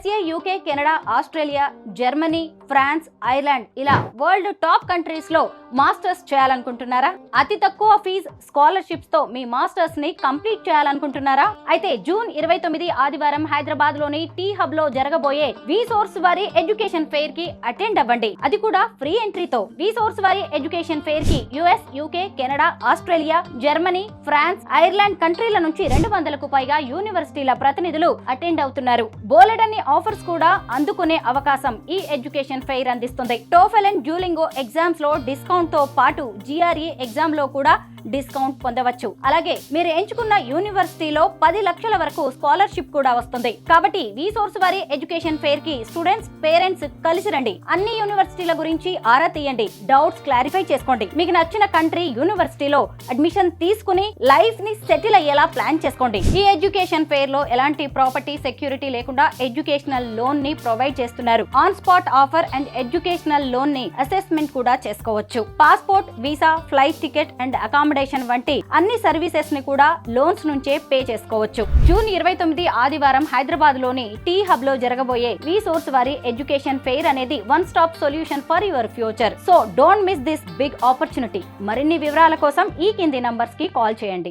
USA, UK, Canada, Australia, Germany, France, Ireland ఇలా world top countries లో masters చేయాలనుకుంటున్నారా? అతి తక్కువ ఫీజ్ స్కాలర్షిప్స్ తో మీ మాస్టర్స్ ని కంప్లీట్ చేయాలనుకుంటున్నారా? అయితే జూన్ 29 ఆదివారం హైదరాబాద్ లోని టీ హబ్ లో జరగబోయే విసోర్స్ వారి ఎడ్యుకేషన్ ఫెయిర్ కి అటెండ్ అవ్వండి. అది కూడా ఫ్రీ ఎంట్రీతో. విసోర్స్ వారి ఎడ్యుకేషన్ ఫెయిర్ కి US, UK, Canada, Australia, Germany, France, Ireland కంట్రీల నుంచి 200కు పైగా యూనివర్సిటీల ప్రతినిధులు అటెండ్ అవుతున్నారు. బోలెడన్ని ఆఫర్స్ కూడా అందుకునే అవకాశం ఈ ఎడ్యుకేషన్ ఫెయిర్ అందిస్తుంది. టోఫెల్ అండ్ డ్యూలింగో ఎగ్జామ్స్ లో డిస్కౌంట్ తో పాటు GRE ఎగ్జామ్ లో కూడా డిస్కౌంట్ పొందవచ్చు. అలాగే మీరు ఎంచుకున్న యూనివర్సిటీలో 10 లక్షల వరకు స్కాలర్షిప్ కూడా వస్తుంది. కాబట్టి విసోర్స్ వారి ఎడ్యుకేషన్ ఫెయిర్ కి స్టూడెంట్స్, పేరెంట్స్ కలిసి రండి. అన్ని యూనివర్సిటీల గురించి ఆరా తీయండి, డౌట్స్ క్లారిఫై చేసుకోండి. మీకు నచ్చిన కంట్రీ యూనివర్సిటీలో అడ్మిషన్ తీసుకుని లైఫ్ ని సెటిల్ అయ్యేలా ప్లాన్ చేసుకోండి. ఈ ఎడ్యుకేషన్ ఫెయిర్ లో ఎలాంటి ప్రాపర్టీ సెక్యూరిటీ లేకుండా ఎడ్యుకేషనల్ లోన్ ని ప్రొవైడ్ చేస్తున్నారు. On spot offer and educational loan ని అసెస్మెంట్ కూడా చేసుకోవచ్చు. Passport, visa, flight ticket and accommodation వంటి అన్ని సర్వీసెస్ ని కూడా లోన్స్ నుంచే పే చేసుకోవచ్చు. జూన్ 29 ఆదివారం హైదరాబాద్ లోని టీ హబ్ లో జరగబోయే విసోర్స్ వారి ఎడ్యుకేషన్ ఫెయిర్ అనేది one stop solution for your future. So don't miss this big opportunity. మరిన్ని వివరాల కోసం ఈ కింది నంబర్స్ కి కాల్ చేయండి.